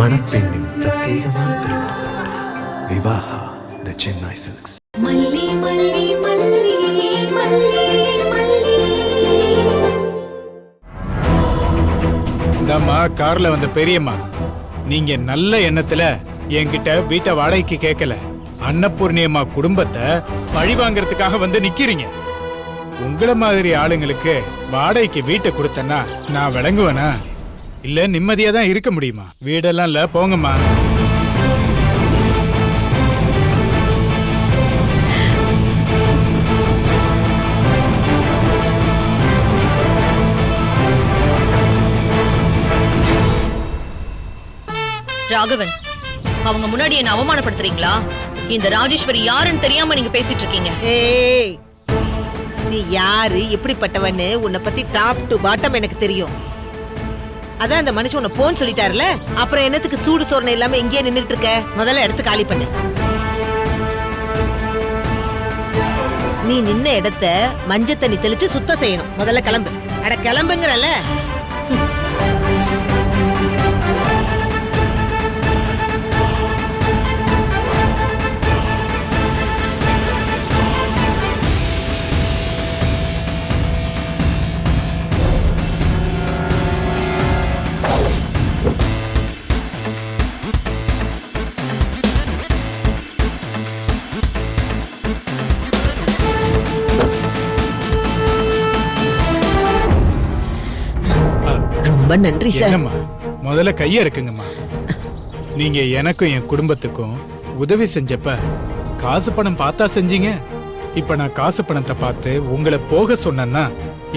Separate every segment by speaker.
Speaker 1: மணப்பெண்ணின் பிரத்யேகமான திருமணம். விவாஹா தி சென்னை சில்க்ஸ்.
Speaker 2: இந்தம்மா கார்ல வந்த பெரியம்மா, நீங்க நல்ல எண்ணத்துல என்கிட்ட வீட்டை வாடகைக்கு கேட்கல, அன்னபூர்ணியம்மா குடும்பத்தை பழி வாங்கறதுக்காக வந்து நிக்கிறீங்க. உங்களை மாதிரி ஆளுங்களுக்கு வாடகைக்கு வீட்டை கொடுத்தேன்னா நான் விளங்குவேனா? இல்ல நிம்மதியா தான் இருக்க முடியுமா? வீடெல்லாம் இல்ல, போங்கம்மா.
Speaker 3: ராகவன், அவங்க முன்னாடி என்ன அவமானப்படுத்துறீங்களா? இந்த ராஜேஸ்வரி யாருன்னு தெரியாம நீங்க பேசிட்டு இருக்கீங்க.
Speaker 4: ஏய், நீ யாரு, எப்படிப்பட்டவன்னு உன்னை பத்தி டாப் டு பாட்டம் எனக்கு தெரியும். அதான் அந்த மனுஷன் உன்னை போன்னு சொல்லிட்டாருல, அப்புறம் என்னத்துக்கு சூடு சோரணை இல்லாம இங்கேயே நின்னுட்டு இருக்க? முதல்ல எடுத்து காலி பண்ணு. நீ நின்ன இடத்த மஞ்சள் தண்ணி தெளிச்சு சுத்தம் செய்யணும். முதல்ல கிளம்பு. அட கிளம்புங்கறல. ரொம்ப நன்றி சார்.
Speaker 2: என்னம்மா, முதல்ல கைய இருக்குங்கம்மா. நீங்க எனக்கும் என் குடும்பத்துக்கும் உதவி செஞ்சப்ப காசு பணம் பார்த்தா செஞ்சீங்க. இப்ப நான் காசு பணத்தை பார்த்து உங்களை போக சொன்னேன்னா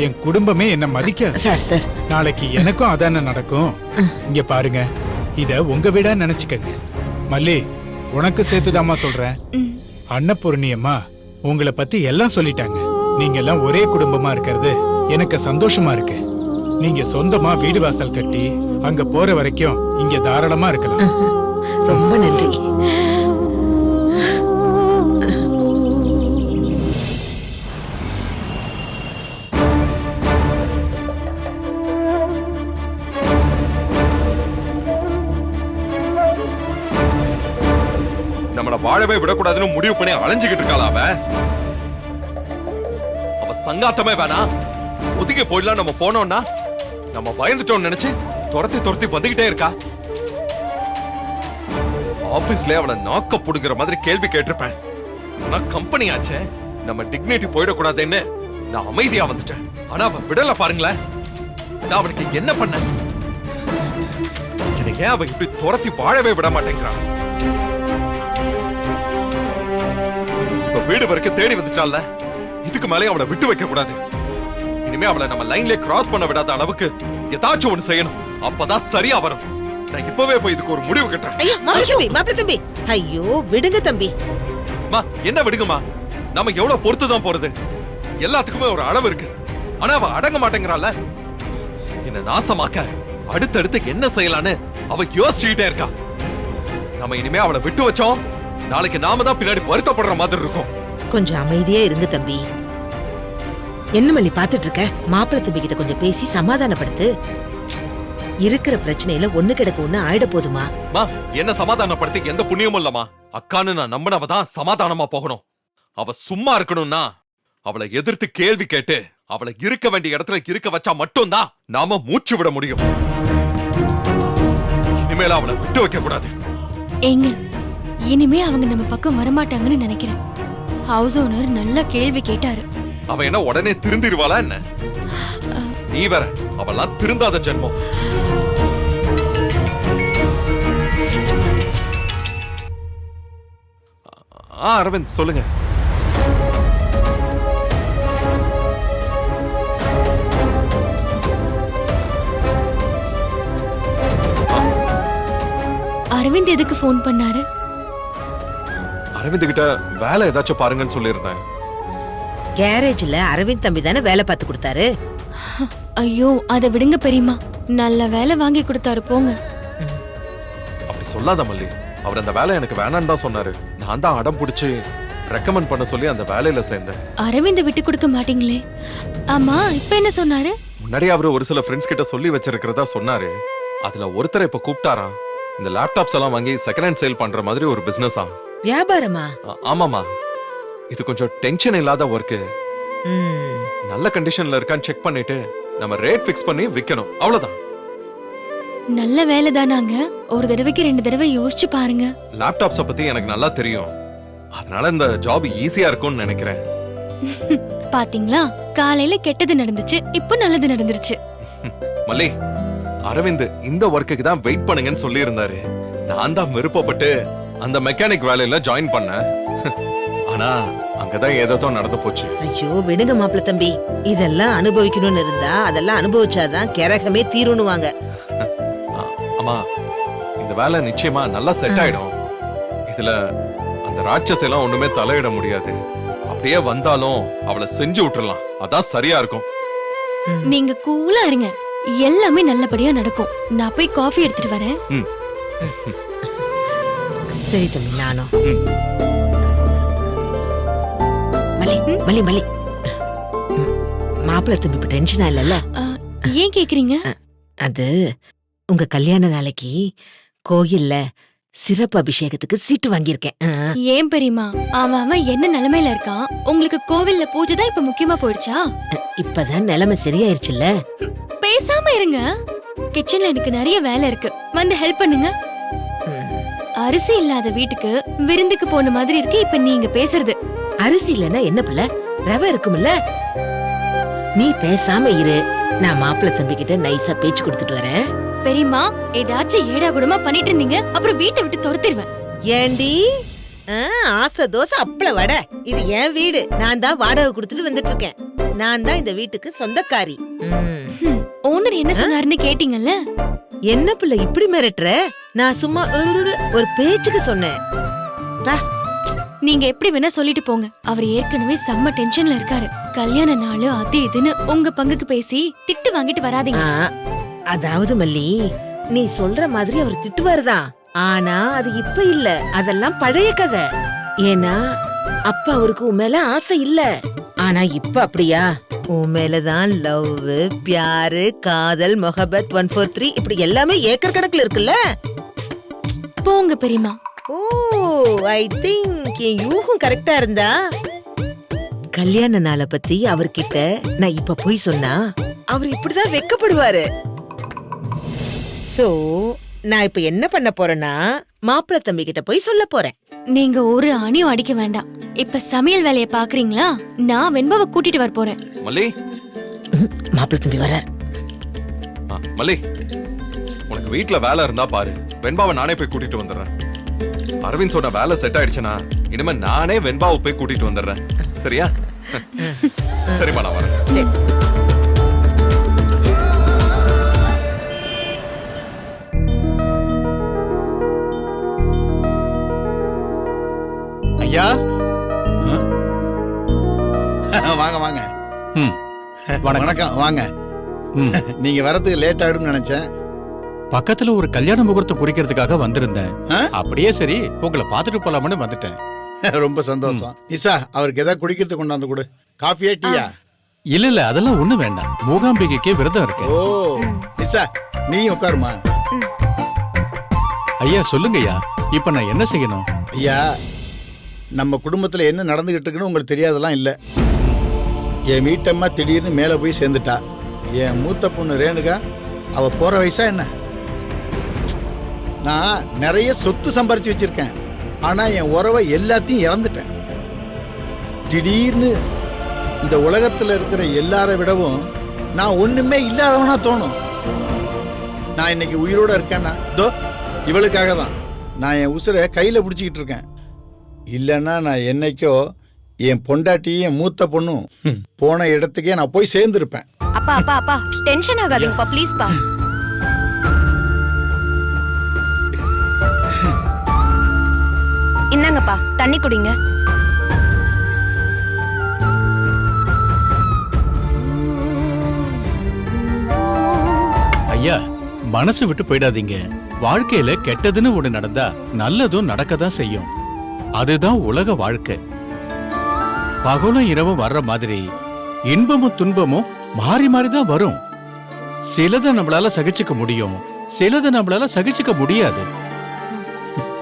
Speaker 2: என் குடும்பமே என்ன மதிக்க.
Speaker 4: சார் சார்,
Speaker 2: நாளைக்கு எனக்கும் அதான நடக்கும். இங்க பாருங்க, இத உங்க வீடா நினைச்சுக்கங்க. மல்லி, உனக்கு சேர்த்துதாம்மா சொல்றேன். அன்னபூர்ணியம்மா உங்களை பத்தி எல்லாம் சொல்லிட்டாங்க. நீங்க எல்லாம் ஒரே குடும்பமா இருக்கிறது எனக்கு சந்தோஷமா இருக்கு. நீங்க சொந்தமா வீடு வாசல் கட்டி அங்க போற வரைக்கும் இங்க தாராளமா இருக்கலாம்.
Speaker 4: ரொம்ப நன்றி.
Speaker 5: நம்மள வாழவே விடக்கூடாதுன்னு முடிவு பண்ணி அலைஞ்சுக்கிட்டு இருக்காளா அவ சங்காத்தமே வேணா, ஒதுக்கி போயிடலாம். நம்ம போனோம்னா நம்ம பயந்துட்டோம் நினைச்சு துரத்தி துரத்தி வந்துகிட்டே இருக்கா. ஆபீஸ்ல அவளை நாக்க புடுங்கிற மாதிரி கேள்வி கேட்டிருப்பேன். ஆனா கம்பெனி ஆச்சே, நம்ம டிக்னிட்டி போயிடக்கூடாதுன்னு நான் அமைதியா வந்துட்டேன். ஆனா அவ விடல பாருங்களேன். நான் அவனுக்கு என்ன பண்ண? எனக்கு ஏன் அவ இப்படி துரத்தி வாழவே விட மாட்டேங்கிறான்? இப்ப வீடு வரைக்கும் தேடி வந்துட்டால, இதுக்கு மேலே அவளை விட்டு வைக்க கூடாது. இனிமே அவளை நம்ம லைன்ல கிராஸ் பண்ண விடாத அளவுக்கு ஏதாச்சும் ஒண்ணு செய்யணும். அப்பதான் சரியா வரும். நான் இப்பவே போய் இதுக்கு ஒரு முடிவு கட்டுறேன்.
Speaker 4: ஐயோ மாப்பிள்ளை தம்பி, ஐயோ விடுங்க தம்பி.
Speaker 5: மா, என்ன விடுங்கம்மா? நம்ம எவ்வளவு பொறுத்துதான் போறது? எல்லாத்துக்குமே ஒரு அளவு இருக்கு. ஆனா அவ அடங்க மாட்டேங்கிறாள். என்ன நாசமாக்க அடுத்தடுத்து என்ன செய்யலான்னு அவ யோசிச்சுக்கிட்டே இருக்கா. நம்ம இனிமே அவளை விட்டு வச்சோம், நாளைக்கு நாம தான் பின்னாடி வருத்தப்படுற மாதிரி இருக்கும்.
Speaker 4: கொஞ்சம் அமைதியா இருங்க தம்பி. என்ன மல்லி பாத்துட்டு இருக்க? மாப்பிள்ளை தம்பி கிட்ட கொஞ்சம் பேசி சமாதானப்படுத்து. இருக்கிற பிரச்சனையில ஒண்ணு கிடக்கு ஒண்ணு ஆயிட போதுமா?
Speaker 5: மா, என்ன சமாதானப்படுத்தி எந்த புண்ணியமும் இல்லமா. அக்கான்னு நான் நம்பினவ தான் சமாதானமா போகணும். அவ சும்மா இருக்கணும்னா அவளை எதிர்த்து கேள்வி கேட்டு அவளை இருக்க வேண்டிய இடத்துல இருக்க வச்சா மட்டும்தான் நாம மூச்சு விட முடியும். இனிமேல அவளை விட்டு வைக்க கூடாது.
Speaker 6: ஏங்க, இனிமே அவங்க நம்ம பக்கம் வரமாட்டாங்கன்னு நினைக்கிறேன். ஹவுஸ் ஓனர் நல்ல கேள்வி கேட்டாரு.
Speaker 5: அவ என்ன உடனே திருந்திருவாளா என்ன? நீ வேற, அவெல்லாம் திருந்தாத ஜென்மம். அரவிந்த் சொல்லுங்க.
Speaker 6: அரவிந்த் எதுக்கு போன் பண்ணாரு?
Speaker 5: அரவிந்த் கிட்ட வேலை ஏதாச்சும் பாருங்கன்னு சொல்லியிருந்தேன்.
Speaker 4: கேரேஜ்ல அரவிந்த் தம்பி தானே வேலை பார்த்து கொடுத்தாரு.
Speaker 6: ஐயோ, அதை விடுங்க பெரியம்மா. நல்ல வேலை வாங்கி கொடுத்தாரு, போங்க.
Speaker 5: அப்படி சொல்லாத மல்லி. அவர் அந்த வேலை எனக்கு வேணான்னு தான் சொன்னாரு. நான் தான் அடம் பிடிச்சு ரெக்கமெண்ட் பண்ண சொல்லி அந்த வேலையில சேர்ந்தேன்.
Speaker 6: அரவிந்த் விட்டு கொடுக்க மாட்டீங்களே? ஆமா, இப்ப என்ன சொன்னாரு?
Speaker 5: முன்னாடி அவரு ஒரு சில ஃப்ரெண்ட்ஸ் கிட்ட சொல்லி வச்சிருக்கிறதா சொன்னாரு. அதுல ஒருத்தரை இப்ப கூப்பிட்டாராம். இந்த லேப்டாப்ஸ் எல்லாம் வாங்கி செகண்ட் ஹேண்ட் சேல் பண்ற மாதிரி ஒரு பிசினஸ்
Speaker 4: வியாபாரமா?
Speaker 5: ஆமாமா. இது கொஞ்சம் டென்ஷன் இல்லாத ஒர்க்கு.
Speaker 4: ம்,
Speaker 5: நல்ல கண்டிஷன்ல இருக்கான்னு செக் பண்ணிட்டு நம்ம ரேட் ஃபிக்ஸ் பண்ணி விக்கணும், அவ்வளவுதான்.
Speaker 6: நல்ல வேலை தானாங்க. ஒரு தடவைக்கு 2 தடவை யோசிச்சு பாருங்க.
Speaker 5: லேப்டாப்ஸ பத்தி எனக்கு நல்லா தெரியும், அதனால இந்த ஜாப் ஈஸியா இருக்கும்னு நினைக்கிறேன்.
Speaker 6: பாத்தீங்களா, காலையில கெட்டது நடந்துச்சு, இப்போ நல்லது நடந்துருச்சு.
Speaker 5: மல்லி, அரவிந்த் இந்த ஒர்க்குக்கு தான் வெயிட் பண்ணுங்கன்னு சொல்லி இருந்தாரு. நான் தான் விருப்பப்பட்டு அந்த மெக்கானிக் வேலையில ஜாயின் பண்ணேன். ஆனா அங்கதான் ஏதோ நடந்து போச்சு.
Speaker 4: ஐயோ விடுங்க மாப்பிள்ள தம்பி, இதெல்லாம் அனுபவிக்கணும்னு இருந்தா அதெல்லாம் அனுபவிச்சாதான் கிரகமே தீருணுவாங்க.
Speaker 5: அம்மா, இந்த வேலை நிச்சயமா நல்லா செட் ஆயிடும். இதுல அந்த ராட்சஸ் எல்லாம் ஒண்ணுமே தலையிட முடியாது. அப்படியே வந்தாலும் அவளை செஞ்சு விட்டுறலாம், அதான் சரியா இருக்கும்.
Speaker 6: நீங்க கூலா இருங்க, எல்லாமே நல்லபடியா நடக்கும். நான் போய் காஃபி எடுத்துட்டு வரேன்.
Speaker 5: ம்.
Speaker 4: சரி தம்பி, நானும். மலி மலி மலி, மாப்பிள்ள தம்பி இப்ப டென்ஷனா இல்லல்ல?
Speaker 6: ஏன் கேக்குறீங்க?
Speaker 4: அது உங்க கல்யாண நாளைக்கு கோயில்ல சிறப்பு அபிஷேகத்துக்கு சீட்டு வாங்கியிருக்கேன்.
Speaker 6: ஏன் பெரியமா, அவன் என்ன நிலைமையில இருக்கான்? உங்களுக்கு கோவில்ல பூஜை தான் இப்ப முக்கியமா போயிடுச்சா?
Speaker 4: இப்பதான் நிலைமை சரியாயிருச்சுல்ல.
Speaker 6: பேசாம இருங்க. கிச்சன்ல எனக்கு நிறைய வேலை இருக்கு, வந்து ஹெல்ப் பண்ணுங்க. அரிசி இல்லாத வீட்டுக்கு விருந்துக்கு போன மாதிரி இருக்கு இப்ப நீங்க பேசுறது.
Speaker 4: அரிசி இல்லன்னா என்ன பிள்ளை, ரவை இருக்கும்ல. நீ பேசாம இரு, நான் மாப்பிள்ள தம்பி கிட்ட நைஸா பேச்சு கொடுத்துட்டு வரேன்.
Speaker 6: பெரியமா, ஏதாச்சும் ஏடா கூடமா பண்ணிட்டு இருந்தீங்க, அப்புறம் வீட்டை விட்டு துரத்திடுவேன்.
Speaker 4: ஏண்டி, ஆசை தோசை அப்பள வடை, இது என் வீடு. நான் தான் வாடகை கொடுத்துட்டு வந்துட்டு இருக்கேன். நான் தான் இந்த வீட்டுக்கு சொந்தக்காரி.
Speaker 6: ஓனர் என்ன சொன்னாருன்னு கேட்டீங்கல்ல?
Speaker 4: என்ன பிள்ளை இப்படி மிரட்டுற? நான் சும்மா ஒரு பேச்சுக்கு சொன்னேன்.
Speaker 6: நீங்க எப்படி வேணா சொல்லிட்டு போங்க. அவர் ஏற்கனவே செம்ம டென்ஷன்ல இருக்காரு. கல்யாண நாள் அது இதுன்னு உங்க பங்குக்கு பேசி திட்டு வாங்கிட்டு வராதீங்க.
Speaker 4: அதாவது மல்லி, நீ சொல்ற மாதிரி அவர் திட்டுவாருதான். ஆனா அது இப்ப இல்ல, அதெல்லாம் பழைய கதை. ஏன்னா அப்ப அவருக்கு உன் மேல ஆசை இல்ல. ஆனா இப்ப அப்படியா? உன் மேலதான் லவ், பியாரு, காதல், மொஹபத், 143 இப்படி எல்லாமே ஏக்கர் கணக்குல இருக்குல்ல.
Speaker 6: போங்க பெரியமா.
Speaker 4: ஓ, ஐ திங்க் என் யூகம் கரெக்டா இருந்தா. கல்யாண நாளை பத்தி அவர்கிட்ட நான் இப்ப போய் சொன்னா அவர் இப்படிதான் வெக்கப்படுவாரு. சோ நான் இப்ப என்ன பண்ண போறேன்னா, மாப்பிள்ள தம்பி கிட்ட போய் சொல்ல போறேன்.
Speaker 6: நீங்க ஒரு அணியும் அடிக்க வேண்டாம். இப்ப சமையல் வேலையை பாக்குறீங்களா? நான் வெண்பாவை கூட்டிட்டு வர போறேன்.
Speaker 5: மல்லி,
Speaker 4: மாப்பிள்ள தம்பி வர.
Speaker 5: மல்லி, உனக்கு வீட்ல வேலை இருந்தா பாரு, வெண்பாவை நானே போய் கூட்டிட்டு வந்துடுறேன். அரவிந்த் சொன்ன வேலை செட் ஆயிடுச்சுன்னா இனிமே நானே வெண்பாவை போய் கூட்டிட்டு வந்துடுறேன். சரியா? சரிம்மா, நான் வரேன்.
Speaker 4: சரி.
Speaker 2: ஐயா,
Speaker 7: வாங்க வாங்க.
Speaker 2: வணக்கம்.
Speaker 7: வாங்க. நீங்க வரதுக்கு லேட் ஆயிடும்னு நினைச்சேன்.
Speaker 2: பக்கத்துல ஒரு கல்யாண முகூர்த்தம் குறிக்கிறதுக்காக வந்திருந்தேன்.
Speaker 7: ஆ?
Speaker 2: அப்படியே சரி உங்களை பார்த்துட்டு போலாம்னு வந்துட்டேன்.
Speaker 7: ரொம்ப சந்தோஷம். நிசா, அவருக்கு ஏதாவது குடிக்கிறதுக்கு கொண்டாந்து கொடு. காஃபியா டீயா?
Speaker 2: இல்ல அதெல்லாம் ஒண்ணு வேண்டாம். மூகாம்பிகைக்கே விரதம் இருக்கு.
Speaker 7: ஓ, நிசா நீ உட்காருமா.
Speaker 2: ஐயா சொல்லுங்க ஐயா, இப்ப நான் என்ன செய்யணும்?
Speaker 7: ஐயா, நம்ம குடும்பத்துல என்ன நடந்துகிட்டு இருக்குன்னு உங்களுக்கு தெரியாதெல்லாம் இல்ல. என் வீட்டம்மா திடீர்னு மேல போய் சேர்ந்துட்டா. என் மூத்த பொண்ணு ரேணுகா, அவ போற வயசா என்ன? நான் நிறைய சொத்து சம்பாரிச்சு வச்சிருக்கேன். ஆனா என் உறவை எல்லாத்தையும் இழந்துட்டேன். திடீர்னு இந்த உலகத்துல இருக்கிற எல்லாரை விடவும் நான் ஒண்ணுமே இல்லாதவனா தோணும். நான் இன்னைக்கு உயிரோட இருக்கேன்னா தோ இவளுக்காக தான். நான் என் உசுரை கையில பிடிச்சிக்கிட்டு இருக்கேன். இல்லைன்னா நான் என்னைக்கோ என் பொண்டாட்டியும் என் மூத்த பொண்ணும் போன இடத்துக்கே நான் போய் சேர்ந்துருப்பேன்.
Speaker 8: அப்பா அப்பா அப்பா டென்ஷன் ஆகாதீங்கப்பா, ப்ளீஸ் பா. இந்தாங்கப்பா, தண்ணி குடிங்க.
Speaker 2: ஐயா, மனசு விட்டு போயிடாதீங்க. வாழ்க்கையில கெட்டதுன்னு ஒண்ணு நடந்தா நல்லதும் நடக்கதான் செய்யும். அதுதான் உலக வாழ்க்கை. பகலும் இரவும் வர்ற மாதிரி இன்பமும் துன்பமும் மாறி மாறி தான் வரும். சிலதை நம்மளால சகிச்சுக்க முடியும், சிலதை நம்மளால சகிச்சுக்க முடியாது.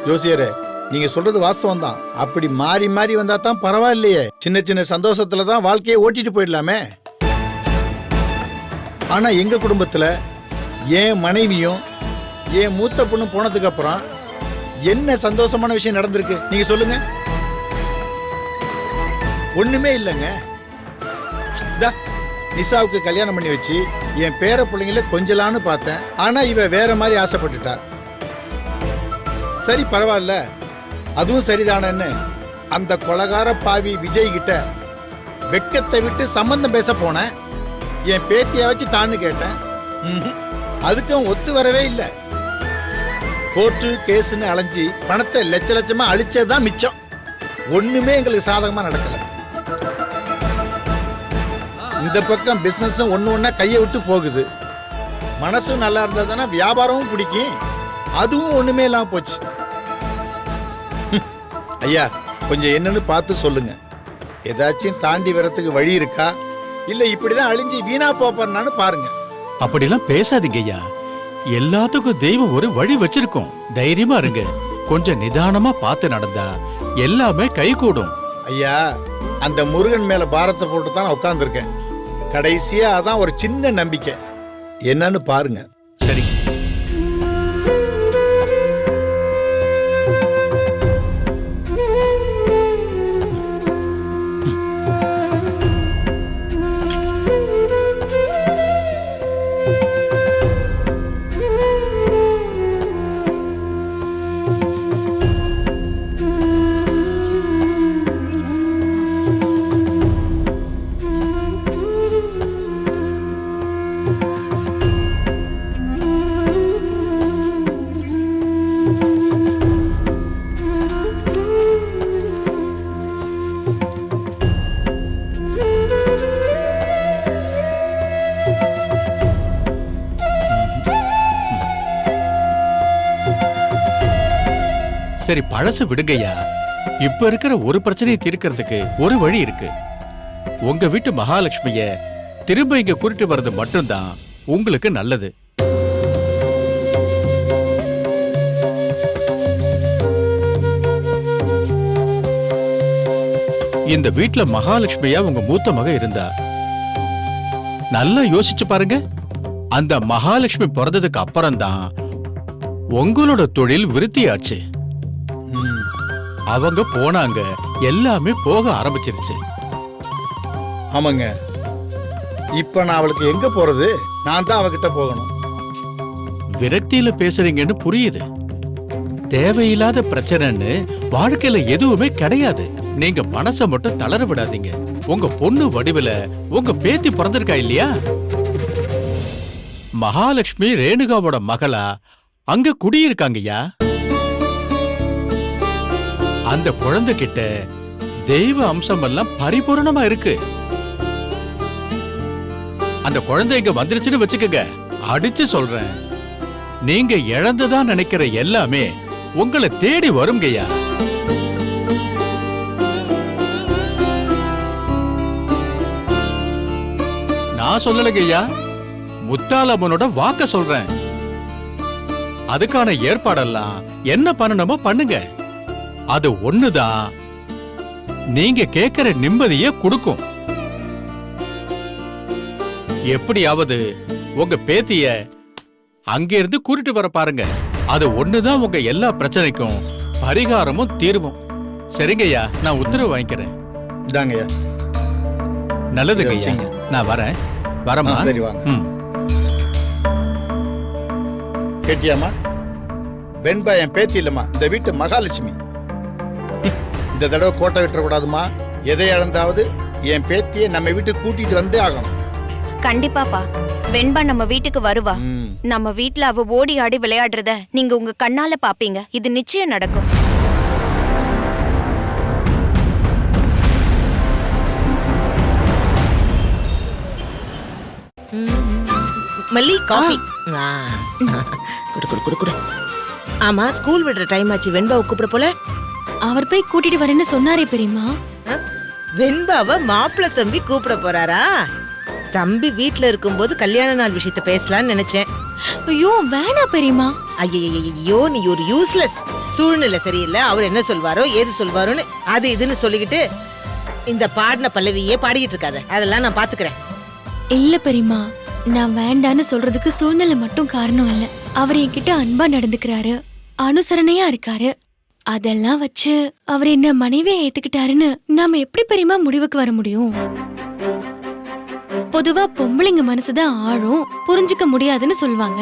Speaker 7: ஜோசியரே, நீங்க சொல்றது வாஸ்தவம் தான். அப்படி மாறி மாறி வந்தா தான் பரவாயில்லையே. சின்ன சின்ன சந்தோஷத்துல தான் வாழ்க்கையை ஓட்டிட்டு போயிடலாமே. ஆனா எங்க குடும்பத்துல என் மனைவியும் என் மூத்த பொண்ணும் போனதுக்கு அப்புறம் என்ன சந்தோஷமான விஷயம் நடந்திருக்கு நீங்க சொல்லுங்க? ஒண்ணுமே இல்லைங்க. நிசாவுக்கு கல்யாணம் பண்ணி வச்சு என் பேர பிள்ளைங்கள கொஞ்சலான்னு பார்த்தேன். ஆனா இவ வேற மாதிரி ஆசைப்பட்டுட்டா. சரி பரவாயில்ல, அதுவும் சரிதானன்னு அந்த கொலகார பாவி விஜய் கிட்ட வெக்கத்தை விட்டு சம்பந்தம் பேச போனேன். என் பேத்திய வச்சு தான்னு கேட்டேன். அதுக்கும் ஒத்து வரவே இல்லை. கோர்ட்டு கேஸ்ன்னு அலைஞ்சி பணத்தை லட்ச லட்சமா அழிச்சதுதான் மிச்சம். ஒண்ணுமே எங்களுக்கு சாதகமா நடக்கல. இந்த பக்கம் பிசினஸும் ஒண்ணு கையை விட்டு போகுது. மனசும் நல்லா இருந்ததுன்னா வியாபாரமும் பிடிக்கும். அதுவும் ஒண்ணுமே இல்லாம போச்சு. ஐயா, கொஞ்சம் என்னன்னு பார்த்து சொல்லுங்க. ஏதாச்சும் தாண்டி வரத்துக்கு வழி இருக்கா, இல்ல இப்படிதான் அழிஞ்சு வீணா போப்பான்னு பாருங்க.
Speaker 9: அப்படிலாம் பேசாதீங்க ஐயா. எல்லாத்துக்கும் தெய்வம் ஒரு வழி வச்சிருக்கோம். தைரியமா இருங்க. கொஞ்சம் நிதானமா பார்த்து நடந்தா எல்லாமே கை கூடும்.
Speaker 7: ஐயா, அந்த முருகன் மேல பாரத்தை போட்டு தான் நான் உட்கார்ந்துருக்கேன். கடைசியா அதான் ஒரு சின்ன நம்பிக்கை. என்னன்னு பாருங்க.
Speaker 9: சரி. சரி, பழசு விடுங்கய்யா. இப்ப இருக்கிற ஒரு பிரச்சனையை தீர்க்கிறதுக்கு ஒரு வழி இருக்கு. உங்க வீட்டு மகாலட்சுமிய திரும்ப இங்க கூட்டிட்டு வர்றது மட்டும்தான் உங்களுக்கு நல்லது. இந்த வீட்டுல மகாலட்சுமியா உங்க மூத்த மக இருந்தா நல்லா யோசிச்சு பாருங்க. அந்த மகாலட்சுமி பிறந்ததுக்கு அப்புறம்தான் உங்களோட தொழில் விருத்தியாச்சு. அவங்க போனாங்க, எல்லாமே போக ஆரம்பிச்சிருச்சு.
Speaker 7: ஆமாங்க. இப்ப நான் அவளுக்கு எங்க போறது? நான் தான் அவகிட்ட போகணும்.
Speaker 9: விரக்தியில பேசுறீங்கன்னு புரியுது. தேவையில்லாத பிரச்சனைன்னு வாழ்க்கையில எதுவுமே கிடையாது. நீங்க மனசை மட்டும் தளர விடாதீங்க. உங்க பொண்ணு வடிவில உங்க பேத்தி பிறந்திருக்கா இல்லையா? மகாலட்சுமி ரேணுகாவோட மகளா அங்க குடியிருக்காங்கய்யா. அந்த குழந்தைகிட்ட தெய்வ அம்சம் எல்லாம் பரிபூரணமா இருக்கு. அந்த குழந்தை இங்க வந்துருச்சுன்னு வச்சுக்கங்க, அடிச்சு சொல்றேன், நீங்க இழந்ததா நினைக்கிற எல்லாமே உங்களை தேடி வருங்கய்யா. நான் சொல்லலைங்கய்யா, முத்தாலம்மனோட வாக்க சொல்றேன். அதுக்கான ஏற்பாடெல்லாம் என்ன பண்ணணுமோ பண்ணுங்க. அது ஒண்ணுதான் நீங்க கேட்கிற நிம்மதியை கொடுக்கும். எப்படியாவது உங்க பேத்திய அங்கிருந்து கூட்டிட்டு வர பாருங்க. அது ஒண்ணுதான் உங்க எல்லா பிரச்சனைக்கும் பரிகாரமும் தீர்வும். சரிங்கய்யா, நான் உத்தரவு வாங்கிக்கிறேன்.
Speaker 7: இதாங்கய்யா.
Speaker 9: நல்லதுங்கய்யா, நான் வரேன். வரமா?
Speaker 7: சரி வாங்க. கேட்டியாமா? வெண்பா என் பேத்தி இல்லம்மா, இந்த வீட்டு மகாலட்சுமி. இந்த தடவை கோட்டை விட்டுறக்கூடாதுமா. எதை இழந்தாவது என் பேத்தியை நம்ம வீட்டுக்கு கூட்டிட்டு வந்தே ஆகணும்.
Speaker 8: கண்டிப்பாப்பா. வெண்பா நம்ம வீட்டுக்கு வருவா. நம்ம வீட்ல அவ ஓடி ஆடி விளையாடுறத நீங்க உங்க கண்ணால பாப்பீங்க. இது நிச்சயம் நடக்கும்.
Speaker 4: மல்லி காஃபி. குடு குடு குடு குடு. ஆமா, ஸ்கூல் விடுற டைம் ஆச்சு. வெண்பாவை கூப்பிட போல.
Speaker 6: அவர் போய் கூட்டிட்டு வரேன்னு சொன்னாரே பெரியம்மா.
Speaker 4: வெண்பாவை மாப்பிள்ள தம்பி கூப்பிட போறாரா? தம்பி வீட்டுல இருக்கும்போது கல்யாண நாள் விஷயத்த பேசலாம்னு நினைச்சேன்.
Speaker 6: ஐயோ வேணா பெரியமா.
Speaker 4: ஐயோ நீ ஒரு யூஸ்லெஸ். சூழ்நிலை சரியில்லை, அவர் என்ன சொல்வாரோ ஏது சொல்வாரோன்னு அது இதுன்னு சொல்லிக்கிட்டு இந்த பாடின பல்லவியே பாடிக்கிட்டு இருக்காத. அதெல்லாம் நான் பாத்துக்கிறேன்.
Speaker 6: இல்ல பெரியமா, நான் வேண்டான்னு சொல்றதுக்கு சூழ்நிலை மட்டும் காரணம் இல்ல. அவர் என்கிட்ட அன்பா நடந்துக்கிறாரு, அனுசரணையா இருக்காரு. அதெல்லாம் வச்சு அவர் என்ன மனைவியை ஏத்துக்கிட்டாருன்னு நாம எப்படி பெரியமா முடிவுக்கு வர முடியும்? பொதுவா பொம்பளைங்க மனசுதான் ஆழம், புரிஞ்சுக்க முடியாதுன்னு சொல்லுவாங்க.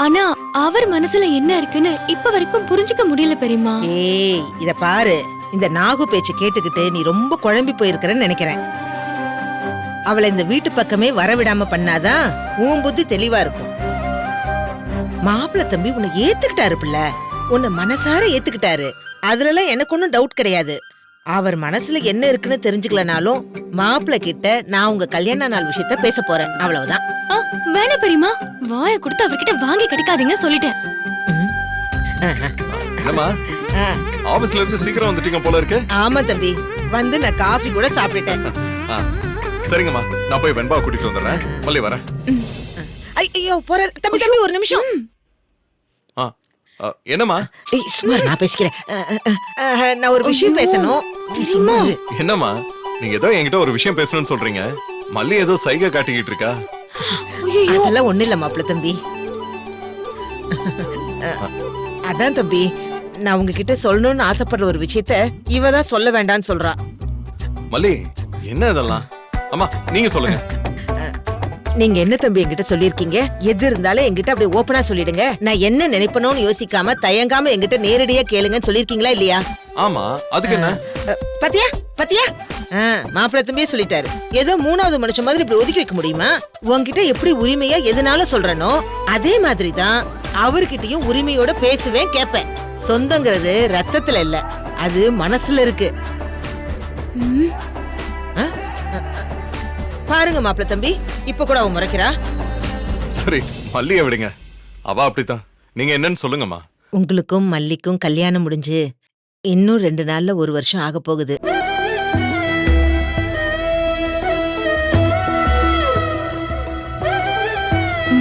Speaker 6: ஆனா அவர் மனசுல என்ன இருக்குன்னு இப்ப வரைக்கும் புரிஞ்சுக்க முடியல பெரியமா.
Speaker 4: ஏய் இத பாரு, இந்த நாகு பேச்சு கேட்டுக்கிட்டு நீ ரொம்ப குழம்பி போயிருக்கிறன்னு நினைக்கிறேன். அவளை இந்த வீட்டு பக்கமே வரவிடாம பண்ணாதான் உன் புத்தி தெளிவா இருக்கும். மாப்பிள்ள தம்பி உன்னை ஏத்துக்கிட்டாரு பிள்ளை, உன்னை மனசார ஏத்துக்கிட்டாரு. அதுலலாம் எனக்கு ஒன்னும் டவுட் கிடையாது. அவர் மனசுல என்ன இருக்குன்னு தெரிஞ்சுக்கலனாலும் மாப்பிள்ள கிட்ட நான் உங்க கல்யாண நாள் விஷயத்த பேச போறேன், அவ்வளவுதான்.
Speaker 6: வேணா பெரியமா, வாயை கொடுத்து அவர்கிட்ட வாங்கி கிடைக்காதீங்க சொல்லிட்டேன்.
Speaker 5: என்னம்மா ஆபீஸ்ல இருந்து சீக்கிரம் வந்துட்டீங்க போல இருக்கு.
Speaker 4: ஆமா தம்பி, வந்து நான் காஃபி கூட சாப்பிட்டுட்டேன்.
Speaker 5: சரிங்கம்மா, நான் போய் வெண்பா கூட்டிட்டு வந்துடுறேன். மல்லி வரேன்.
Speaker 4: ஐயோ போற தம்பி, தம்பி ஒரு நிமிஷம்.
Speaker 5: என்னம்மா?
Speaker 4: சும்மா நான் பேசிக்கிறேன். நான் ஒரு விஷயம் பேசணும்.
Speaker 5: என்னம்மா நீங்க ஏதோ என்கிட்ட ஒரு விஷயம் பேசணும்னு சொல்றீங்க, மல்லி ஏதோ சைகை காட்டிக்கிட்டு இருக்கா?
Speaker 4: அதெல்லாம் ஒண்ணு இல்ல மாப்பிள்ள தம்பி. அதான் தம்பி, நான் உங்ககிட்ட சொல்லணும்னு ஆசைப்படுற ஒரு விஷயத்த இவதான் சொல்ல வேண்டாம்னு சொல்றா.
Speaker 5: மல்லி என்ன இதெல்லாம்? அம்மா நீங்க சொல்லுங்க.
Speaker 4: நீங்க என்ன தம்பி என்கிட்ட சொல்லிருக்கீங்க? எது இருந்தாலும் என்கிட்ட அப்படியே ஓபனா சொல்லிடுங்க. நான் என்ன நினைப்பணும்னு யோசிக்காம தயங்காம என்கிட்ட நேரடியா கேளுங்கன்னு சொல்லிருக்கீங்களா இல்லையா?
Speaker 5: ஆமா, அதுக்கு என்ன?
Speaker 4: பாத்தியா பாத்தியா, மாப்பிள்ள தம்பியே சொல்லிட்டாரு. ஏதோ மூணாவது மனுஷன் மாதிரி இப்படி ஒதுக்கி வைக்க முடியுமா? உன்கிட்ட எப்படி உரிமையா எதுனாலும் சொல்றனோ அதே மாதிரிதான் அவர்கிட்டயும் உரிமையோட பேசுவேன், கேட்பேன். சொந்தங்கிறது ரத்தத்துல இல்ல, அது மனசுல இருக்கு. பாருங்க மாப்பிள்ள தம்பி, இப்ப கூட அவ முறைக்கிறா.
Speaker 5: சரி மல்லிய விடுங்க, அவ அப்படித்தான். நீங்க என்னன்னு சொல்லுங்கம்மா.
Speaker 4: உங்களுக்கும் மல்லிக்கும் கல்யாணம் முடிஞ்சு இன்னும் 2 நாள்ல 1 வருஷம் ஆக போகுது.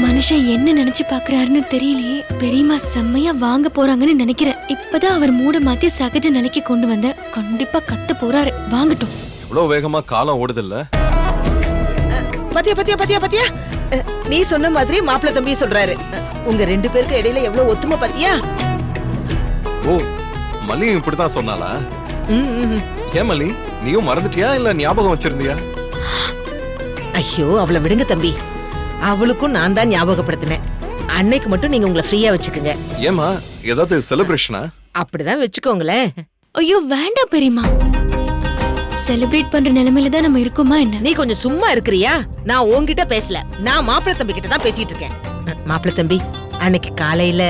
Speaker 6: மனுஷன் என்ன நினைச்சு பாக்குறாருன்னு தெரியலையே. பெரியமா செம்மையா வாங்க போறாங்கன்னு நினைக்கிறேன். இப்பதான் அவர் மூட மாத்தி சகஜ நிலைக்கு கொண்டு வந்த. கண்டிப்பா கத்த போறாரு, வாங்கட்டும்.
Speaker 5: இவ்வளவு வேகமா காலம் ஓடுதில்ல.
Speaker 4: பாத்தியா பாத்தியா பாத்தியா பாத்தியா, நீ சொன்ன மாதிரி மாப்பிள்ள தம்பி சொல்றாரு. உங்க 2 பேருக்கு இடையில எவ்வளவு ஒத்துமை பாத்தியா?
Speaker 5: ஓ, மல்லியும் இப்படித்தான் சொன்னாளா? ஏன் மல்லி, நீயும் மறந்துட்டியா இல்ல ஞாபகம் வச்சிருந்தியா?
Speaker 4: ஐயோ அவளை விடுங்க தம்பி, அவளுக்கும் நான் தான் ஞாபகப்படுத்தினேன். அன்னைக்கு மட்டும் நீங்க உங்களை ஃப்ரீயா வச்சுக்குங்க.
Speaker 5: ஏமா ஏதாவது செலிப்ரேஷனா?
Speaker 4: அப்படிதான் வச்சுக்கோங்களேன்.
Speaker 6: ஐயோ வேண்டாம் பெரியமா, செலிப்ரேட் பண்ற நிலைமையில தான் நம்ம இருக்கோமா என்ன?
Speaker 4: நீ கொஞ்சம் சும்மா இருக்கிறியா? நான் உன்கிட்ட பேசல, நான் மாப்பிள்ள தம்பி கிட்ட தான் பேசிட்டு இருக்கேன். மாப்பிள்ள தம்பி, அன்னைக்கு காலையில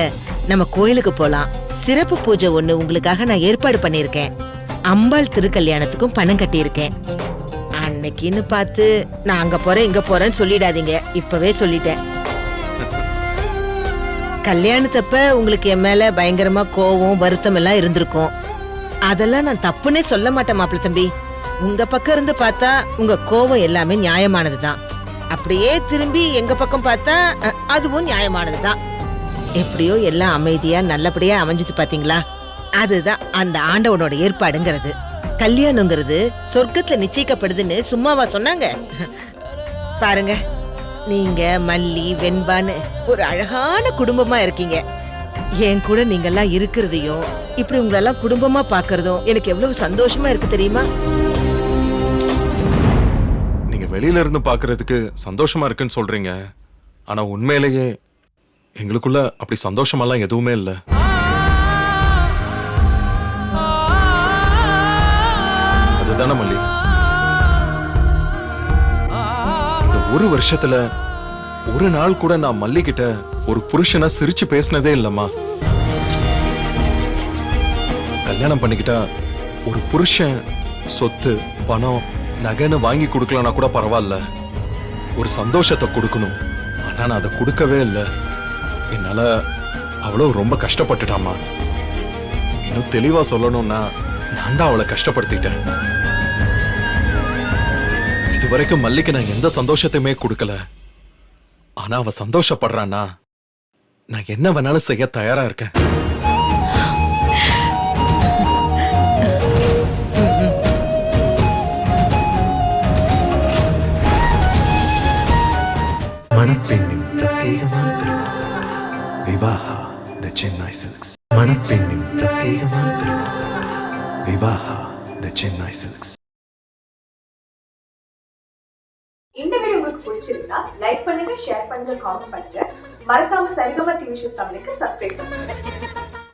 Speaker 4: நம்ம கோயிலுக்கு போலாம். சிறப்பு பூஜை ஒண்ணு உங்களுக்காக நான் ஏற்பாடு பண்ணிருக்கேன். அம்பாள் திருக்கல்யாணத்துக்கும் பணம் கட்டியிருக்கேன். அன்னைக்குன்னு பார்த்து நான் அங்க போறேன் இங்க போறேன்னு சொல்லிடாதீங்க, இப்பவே சொல்லிட்டேன். கல்யாணத்தப்ப உங்களுக்கு என் மேல பயங்கரமா கோவம் வருத்தம் எல்லாம் இருந்திருக்கும். அதெல்லாம் நான் தப்புன்னே சொல்ல மாட்டேன் மாப்பிள்ள தம்பி. உங்க பக்கம் இருந்து பார்த்தா உங்க கோவம் எல்லாமே நியாயமானதுதான். அப்படியே திரும்பி எங்க பக்கம் பார்த்தா அதுவும் நியாயமானதுதான். எப்படியோ எல்லாம் அமைதியா நல்லபடியா அமைஞ்சது பாத்தீங்களா? அதுதான் அந்த ஆண்டவனோட ஏற்பாடுங்கிறது. கல்யாணங்கிறது சொர்க்கத்துல நிச்சயிக்கப்படுதுன்னு சும்மாவா சொன்னாங்க? பாருங்க, நீங்க மல்லி வெண்பான்னு ஒரு அழகான குடும்பமா இருக்கீங்க. என் கூட நீங்க எல்லாம் இருக்கிறதையும் இப்படி உங்களெல்லாம் குடும்பமா பாக்குறதும் எனக்கு எவ்வளவு சந்தோஷமா இருக்கு தெரியுமா?
Speaker 5: நீங்க வெளியில இருந்து பாக்குறதுக்கு சந்தோஷமா இருக்குன்னு சொல்றீங்க, ஆனா உண்மையிலேயே எங்களுக்குள்ள அப்படி சந்தோஷமெல்லாம் எதுவுமே இல்ல. அதுதானே மல்லி, இந்த 1 வருஷத்துல ஒரு நாள் கூட நான் மல்லி கிட்ட ஒரு புருஷனா சிரிச்சு பேசினதே இல்லம்மா. கல்யாணம் பண்ணிக்கிட்டா ஒரு புருஷன் சொத்து பணம் நகைன்னு வாங்கி கொடுக்கலனா கூட பரவாயில்ல, ஒரு சந்தோஷத்தை கொடுக்கணும். ஆனா நான் அதை கொடுக்கவே இல்லை. என்னால அவ்வளவு ரொம்ப கஷ்டப்பட்டுட்டாமா. இன்னும் தெளிவா சொல்லணும்னா நான் தான் அவளை கஷ்டப்படுத்திட்டேன். இதுவரைக்கும் மல்லிக்கு நான் எந்த சந்தோஷத்தையுமே கொடுக்கல. ஆனா அவ சந்தோஷப்படுறானா நான் என்ன வேணாலும் செய்ய தயாரா இருக்கேன்.
Speaker 1: மணப்பெண்ணின் பிரத்யேகமான திருமணம் விவாஹா த சென்னை சில்க்ஸ். மணப்பெண்ணின் பிரத்யேகமான திருமணம் விவாஹா த சென்னை சில்க்ஸ்.
Speaker 10: இந்த வீடியோ உங்களுக்கு பிடிச்சிருந்தா லைக் பண்ணுங்க, ஷேர் பண்ணுங்க, காமெண்ட் பண்ணுங்க. மறக்காம சரிகமா டிவி ஷோஸ் தமிழுக்கு சப்ஸ்கிரைப் பண்ணுங்க.